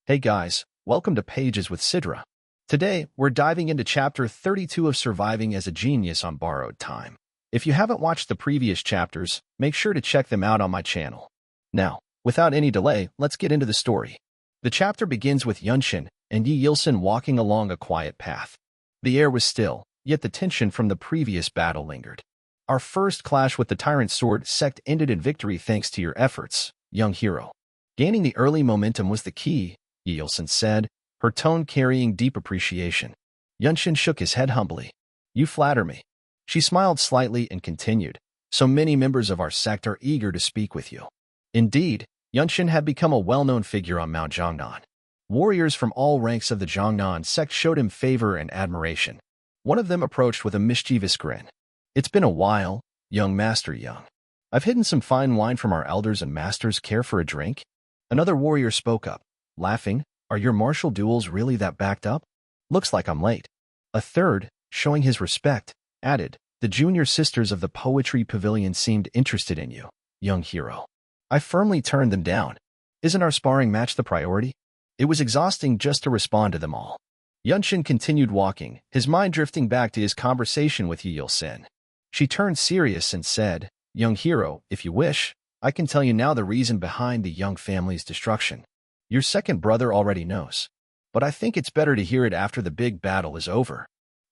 Hey guys, welcome to Pages with Sidra. Today, we're diving into Chapter 32 of Surviving as a Genius on Borrowed Time. If you haven't watched the previous chapters, make sure to check them out on my channel. Now, without any delay, let's get into the story. The chapter begins with Yunshin and Yi Yilsun walking along a quiet path. The air was still, yet the tension from the previous battle lingered. Our first clash with the Tyrant Sword sect ended in victory thanks to your efforts, young hero. Gaining the early momentum was the key, Yi Yilsun said, her tone carrying deep appreciation. Yunshin shook his head humbly. You flatter me. She smiled slightly and continued. So many members of our sect are eager to speak with you. Indeed, Yunshin had become a well-known figure on Mount Jiangnan. Warriors from all ranks of the Jiangnan sect showed him favor and admiration. One of them approached with a mischievous grin. It's been a while, young Master Young. I've hidden some fine wine from our elders and masters. Care for a drink? Another warrior spoke up, laughing. Are your martial duels really that backed up? Looks like I'm late. A third, showing his respect, added, the junior sisters of the Poetry Pavilion seemed interested in you, young hero. I firmly turned them down. Isn't our sparring match the priority? It was exhausting just to respond to them all. Yunshin continued walking, his mind drifting back to his conversation with Yi Yilsun. She turned serious and said, young hero, if you wish, I can tell you now the reason behind the young family's destruction. Your second brother already knows, but I think it's better to hear it after the big battle is over.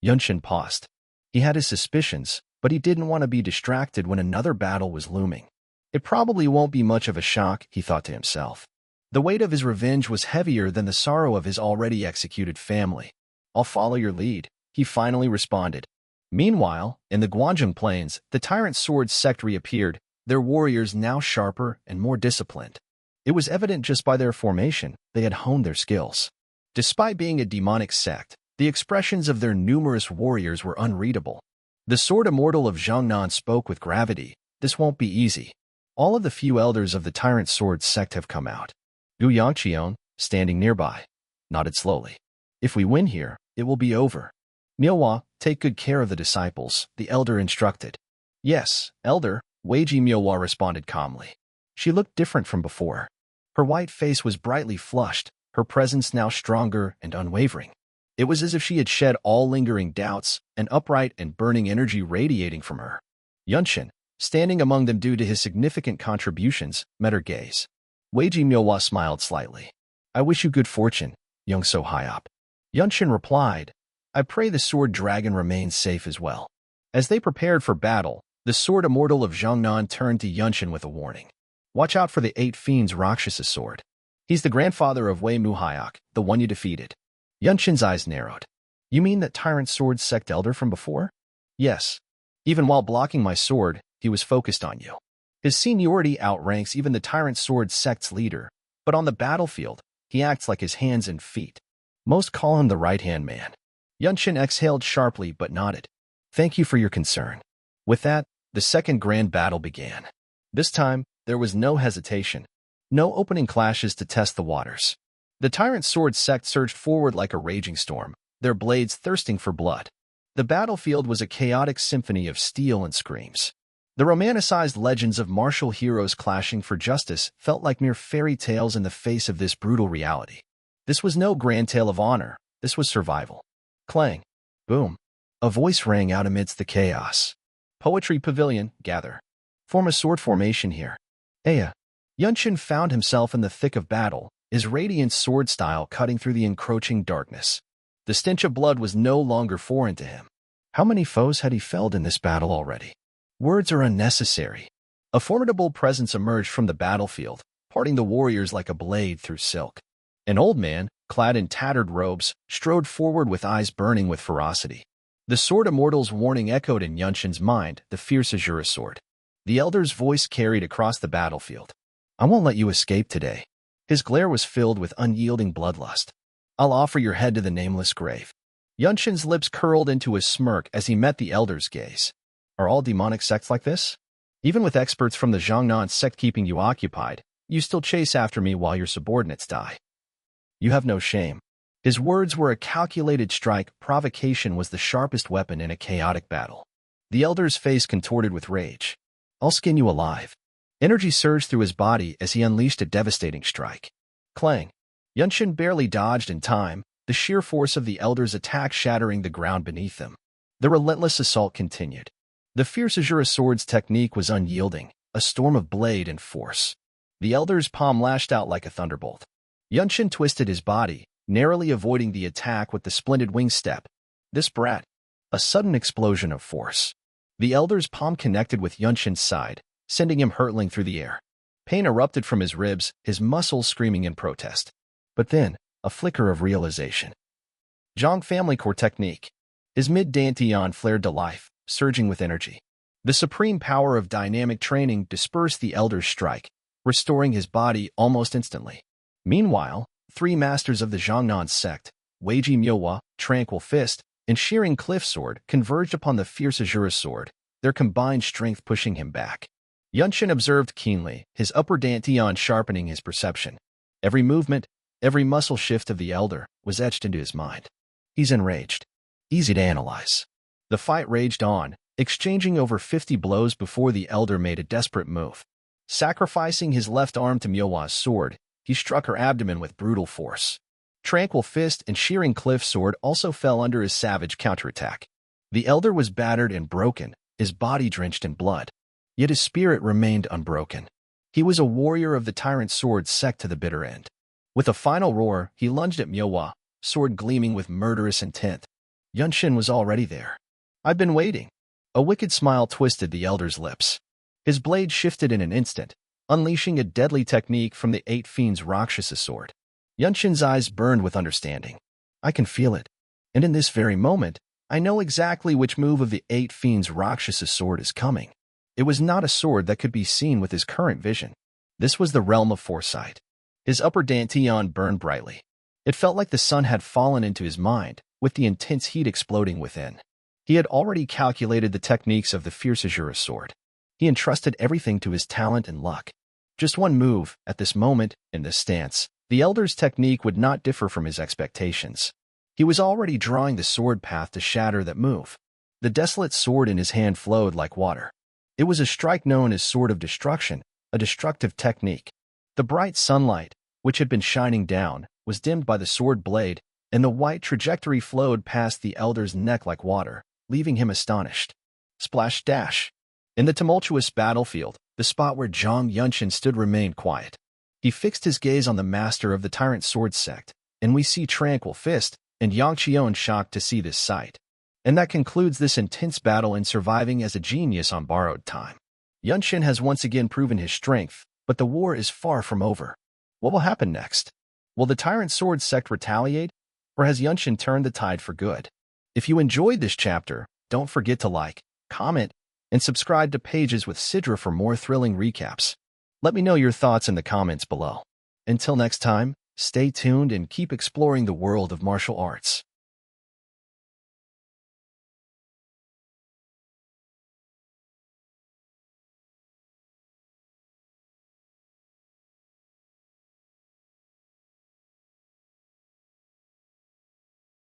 Yunshin paused. He had his suspicions, but he didn't want to be distracted when another battle was looming. It probably won't be much of a shock, he thought to himself. The weight of his revenge was heavier than the sorrow of his already executed family. I'll follow your lead, he finally responded. Meanwhile, in the Guanzhong Plains, the Tyrant Sword sect reappeared, their warriors now sharper and more disciplined. It was evident just by their formation, they had honed their skills. Despite being a demonic sect, the expressions of their numerous warriors were unreadable. The Sword Immortal of Jiangnan spoke with gravity. This won't be easy. All of the few elders of the Tyrant Sword sect have come out. Gu Yangqian, standing nearby, nodded slowly. If we win here, it will be over. Miaohua, take good care of the disciples, the elder instructed. Yes, elder, Weiji Miaohua responded calmly. She looked different from before. Her white face was brightly flushed, her presence now stronger and unwavering. It was as if she had shed all lingering doubts, an upright and burning energy radiating from her. Yunshin, standing among them due to his significant contributions, met her gaze. Weiji Miaohua smiled slightly. I wish you good fortune, young so high up. Yunshin replied, I pray the sword dragon remains safe as well. As they prepared for battle, the Sword Immortal of Jiangnan turned to Yunshin with a warning. Watch out for the 8 Fiends Rakshasa sword. He's the grandfather of Wei Muhayak, the one you defeated. Yunshin's eyes narrowed. You mean that Tyrant Sword sect elder from before? Yes. Even while blocking my sword, he was focused on you. His seniority outranks even the Tyrant Sword sect's leader, but on the battlefield, he acts like his hands and feet. Most call him the right-hand man. Yunshin exhaled sharply but nodded. Thank you for your concern. With that, the second grand battle began. This time, there was no hesitation, no opening clashes to test the waters. The Tyrant Sword sect surged forward like a raging storm, their blades thirsting for blood. The battlefield was a chaotic symphony of steel and screams. The romanticized legends of martial heroes clashing for justice felt like mere fairy tales in the face of this brutal reality. This was no grand tale of honor, this was survival. Clang. Boom. A voice rang out amidst the chaos. Poetry Pavilion, gather. Form a sword formation here. Aya. Yunshin found himself in the thick of battle, his radiant sword style cutting through the encroaching darkness. The stench of blood was no longer foreign to him. How many foes had he felled in this battle already? Words are unnecessary. A formidable presence emerged from the battlefield, parting the warriors like a blade through silk. An old man, clad in tattered robes, strode forward with eyes burning with ferocity. The Sword Immortal's warning echoed in Yunshin's mind, the fierce Azura sword. The elder's voice carried across the battlefield. I won't let you escape today. His glare was filled with unyielding bloodlust. I'll offer your head to the nameless grave. Yunshin's lips curled into a smirk as he met the elder's gaze. Are all demonic sects like this? Even with experts from the Jiangnan sect keeping you occupied, you still chase after me while your subordinates die. You have no shame. His words were a calculated strike. Provocation was the sharpest weapon in a chaotic battle. The elder's face contorted with rage. I'll skin you alive. Energy surged through his body as he unleashed a devastating strike. Clang. Yunshin barely dodged in time, the sheer force of the elder's attack shattering the ground beneath them. The relentless assault continued. The fierce Azura sword's technique was unyielding, a storm of blade and force. The elder's palm lashed out like a thunderbolt. Yunshin twisted his body, narrowly avoiding the attack with the splendid wing step. This brat. A sudden explosion of force. The elder's palm connected with Yunshin's side, sending him hurtling through the air. Pain erupted from his ribs, his muscles screaming in protest. But then, a flicker of realization. Zhang family core technique. His mid-dantian flared to life, surging with energy. The supreme power of dynamic training dispersed the elder's strike, restoring his body almost instantly. Meanwhile, three masters of the Zhangnan sect, Weiji Myowa, Tranquil Fist, and Shearing Cliff Sword converged upon the fierce Azura sword, their combined strength pushing him back. Yunshin observed keenly, his upper dantian sharpening his perception. Every movement, every muscle shift of the elder was etched into his mind. He's enraged. Easy to analyze. The fight raged on, exchanging over 50 blows before the elder made a desperate move. Sacrificing his left arm to Myowa's sword, he struck her abdomen with brutal force. Tranquil Fist and Shearing Cliff Sword also fell under his savage counterattack. The elder was battered and broken, his body drenched in blood. Yet his spirit remained unbroken. He was a warrior of the Tyrant Sword sect to the bitter end. With a final roar, he lunged at Myowa, sword gleaming with murderous intent. Yunshin was already there. "I've been waiting." A wicked smile twisted the elder's lips. His blade shifted in an instant, unleashing a deadly technique from the Eight Fiends' Rakshasa sword. Yunshin's eyes burned with understanding. "I can feel it. And in this very moment, I know exactly which move of the Eight Fiends' Rakshasa sword is coming." It was not a sword that could be seen with his current vision. This was the realm of foresight. His upper dantian burned brightly. It felt like the sun had fallen into his mind, with the intense heat exploding within. He had already calculated the techniques of the fierce Azura sword. He entrusted everything to his talent and luck. Just one move, at this moment, in this stance, the elder's technique would not differ from his expectations. He was already drawing the sword path to shatter that move. The desolate sword in his hand flowed like water. It was a strike known as Sword of Destruction, a destructive technique. The bright sunlight, which had been shining down, was dimmed by the sword blade, and the white trajectory flowed past the elder's neck like water, leaving him astonished. Splash dash. In the tumultuous battlefield, the spot where Zhang Yunshin stood remained quiet. He fixed his gaze on the master of the Tyrant Sword sect, and we see Tranquil Fist and Yang Qion shocked to see this sight. And that concludes this intense battle in surviving as a genius on borrowed time. Yunshin has once again proven his strength, but the war is far from over. What will happen next? Will the Tyrant Sword sect retaliate, or has Yunshin turned the tide for good? If you enjoyed this chapter, don't forget to like, comment, and subscribe to Pages with Sidra for more thrilling recaps. Let me know your thoughts in the comments below. Until next time, stay tuned and keep exploring the world of martial arts.